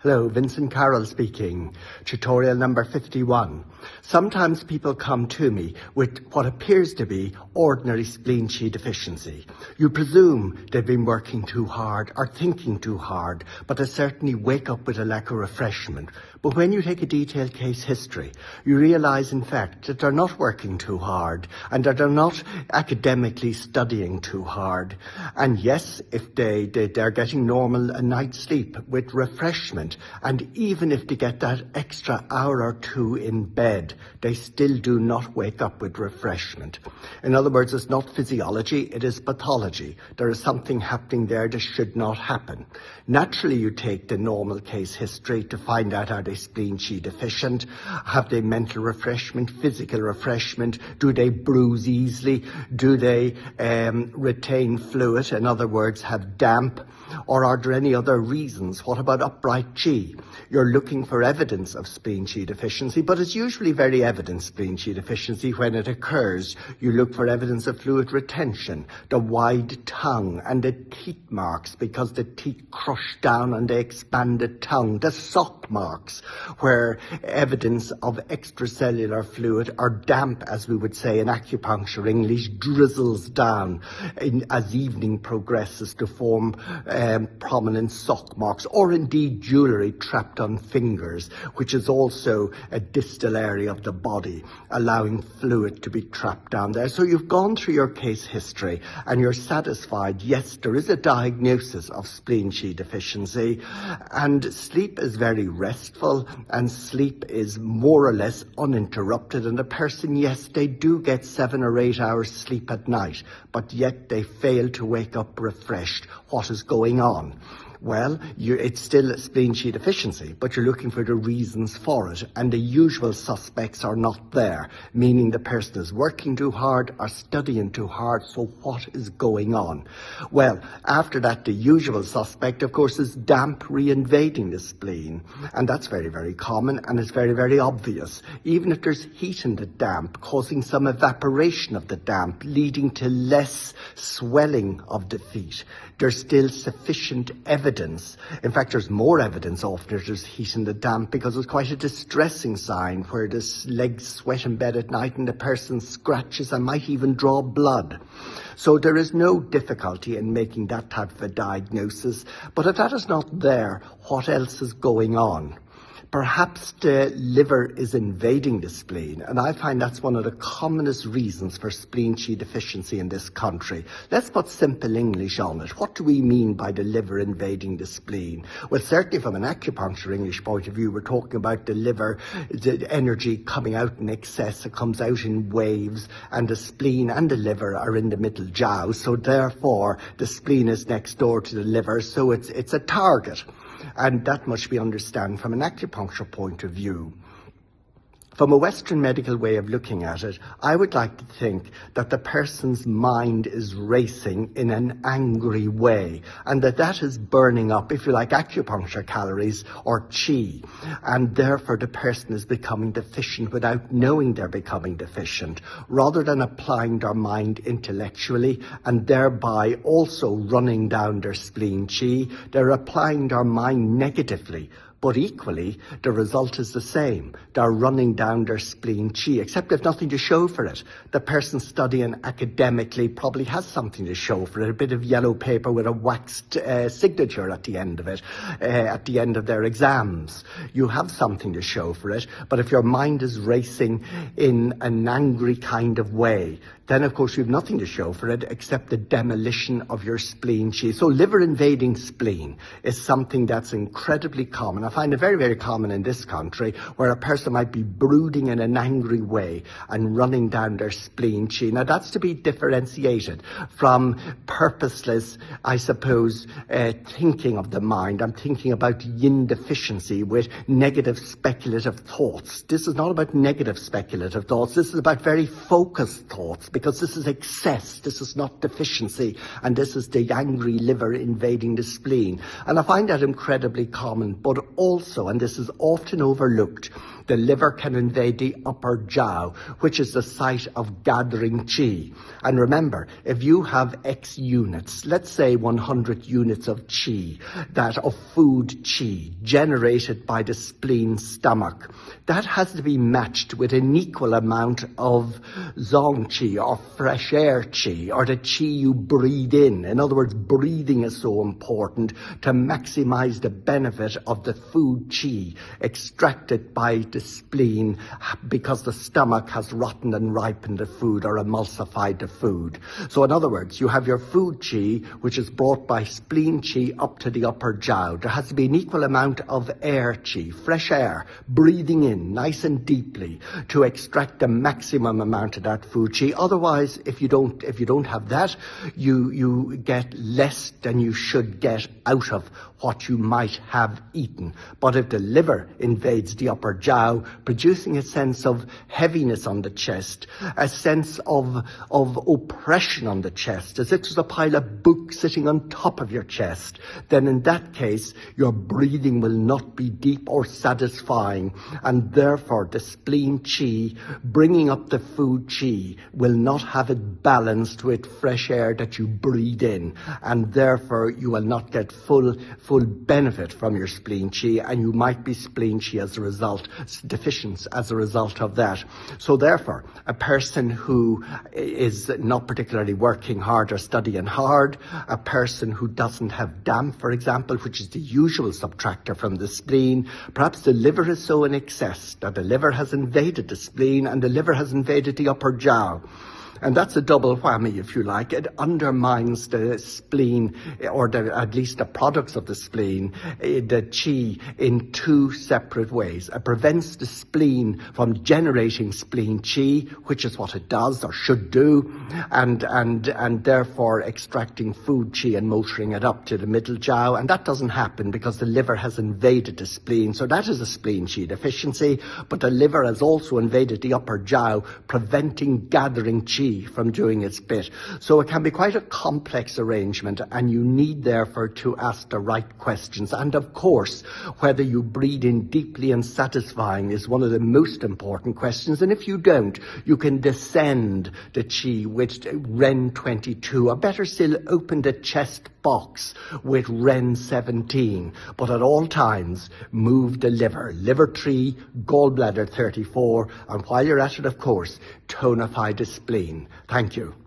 Hello, Vincent Carroll speaking. Tutorial number 51. Sometimes people come to me with what appears to be ordinary spleen Qi deficiency. You presume they've been working too hard or thinking too hard, but they certainly wake up with a lack of refreshment. But when you take a detailed case history, you realise in fact that they're not working too hard and that they're not academically studying too hard. And yes, if they're getting normal a night's sleep with refreshment, and even if they get that extra hour or two in bed, they still do not wake up with refreshment. In other words, it's not physiology, it is pathology. There is something happening there that should not happen. Naturally, you take the normal case history to find out, are they spleen Qi deficient? Have they mental refreshment, physical refreshment? Do they bruise easily? Do they retain fluid? In other words, have damp? Or are there any other reasons? What about upright Qi? You're looking for evidence of spleen Qi deficiency, but it's usually very evident spleen Qi deficiency when it occurs. You look for evidence of fluid retention, the wide tongue and the teeth marks because the teeth crush down on the expanded tongue, the sock marks where evidence of extracellular fluid or damp, as we would say in acupuncture English, drizzles down as evening progresses to form prominent sock marks, or indeed jewellery trapped on fingers, which is also a distal area of the body, allowing fluid to be trapped down there. So you've gone through your case history and you're satisfied, yes, there is a diagnosis of spleen Qi deficiency, and sleep is very restful and sleep is more or less uninterrupted, and a person, yes, they do get 7 or 8 hours sleep at night, but yet they fail to wake up refreshed. What is going on? Well, it's still spleen Qi deficiency, but you're looking for the reasons for it, and the usual suspects are not there, meaning the person is working too hard or studying too hard. So what is going on? Well, after that, the usual suspect, of course, is damp reinvading the spleen, and that's very, very common, and it's very, very obvious. Even if there's heat in the damp, causing some evaporation of the damp, leading to less swelling of the feet, there's still sufficient evidence. In fact, there's more evidence often if there's heat in the damp, because it's quite a distressing sign where the legs sweat in bed at night and the person scratches and might even draw blood. So there is no difficulty in making that type of a diagnosis. But if that is not there, what else is going on? Perhaps the liver is invading the spleen, and I find that's one of the commonest reasons for spleen Qi deficiency in this country. Let's put simple English on it. What do we mean by the liver invading the spleen? Well, certainly from an acupuncture English point of view, we're talking about the liver, the energy coming out in excess. It comes out in waves, and the spleen and the liver are in the middle Jiao, so therefore the spleen is next door to the liver, so it's a target. And that much we understand from an acupuncture point of view. From a Western medical way of looking at it, I would like to think that the person's mind is racing in an angry way, and that is burning up, if you like, acupuncture calories or Qi, and therefore the person is becoming deficient without knowing they're becoming deficient, rather than applying their mind intellectually and thereby also running down their spleen Qi. They're applying their mind negatively. But equally, the result is the same. They're running down their spleen Qi, except they've nothing to show for it. The person studying academically probably has something to show for it, a bit of yellow paper with a waxed signature at the end of it, at the end of their exams. You have something to show for it, but if your mind is racing in an angry kind of way, then of course you have nothing to show for it except the demolition of your spleen Qi. So liver invading spleen is something that's incredibly common. I find it very, very common in this country, where a person might be brooding in an angry way and running down their spleen Qi. Now that's to be differentiated from purposeless, I suppose, thinking of the mind. I'm thinking about yin deficiency with negative speculative thoughts. This is not about negative speculative thoughts. This is about very focused thoughts, because this is excess, this is not deficiency, and this is the angry liver invading the spleen. And I find that incredibly common, but also, and this is often overlooked, the liver can invade the upper jiao, which is the site of gathering qi. And remember, if you have X units, let's say 100 units of qi, that of food qi generated by the spleen stomach, that has to be matched with an equal amount of zong qi or fresh air qi, or the qi you breathe in. In other words, breathing is so important to maximize the benefit of the food qi extracted by the spleen because the stomach has rotten and ripened the food or emulsified the food. So in other words, you have your food qi, which is brought by spleen qi up to the upper jiao. There has to be an equal amount of air qi, fresh air, breathing in nice and deeply to extract the maximum amount of that food qi. Otherwise, if you don't have that, you get less than you should get out of what you might have eaten. But if the liver invades the upper jiao, producing a sense of heaviness on the chest, a sense of oppression on the chest, as if there's a pile of books sitting on top of your chest, then in that case, your breathing will not be deep or satisfying, and therefore the spleen qi, bringing up the food qi, will not have it balanced with fresh air that you breathe in, and therefore you will not get full benefit from your spleen qi, and you might be spleen qi as a result, deficient as a result of that. So therefore, a person who is not particularly working hard or studying hard, a person who doesn't have damp, for example, which is the usual subtractor from the spleen, perhaps the liver is so in excess that the liver has invaded the spleen and the liver has invaded the upper jiao. And that's a double whammy, if you like. It undermines the spleen, or at least the products of the spleen, the qi, in two separate ways. It prevents the spleen from generating spleen qi, which is what it does or should do, and therefore extracting food qi and motoring it up to the middle jiao. And that doesn't happen because the liver has invaded the spleen. So that is a spleen qi deficiency, but the liver has also invaded the upper jiao, preventing gathering qi from doing its bit. So it can be quite a complex arrangement, and you need therefore to ask the right questions. And of course, whether you breathe in deeply and satisfying is one of the most important questions. And if you don't, you can descend the qi with Ren 22, or better still, open the chest box with Ren 17. But at all times, move the liver 3, gallbladder 34, and while you're at it, of course, tonify the spleen. Thank you.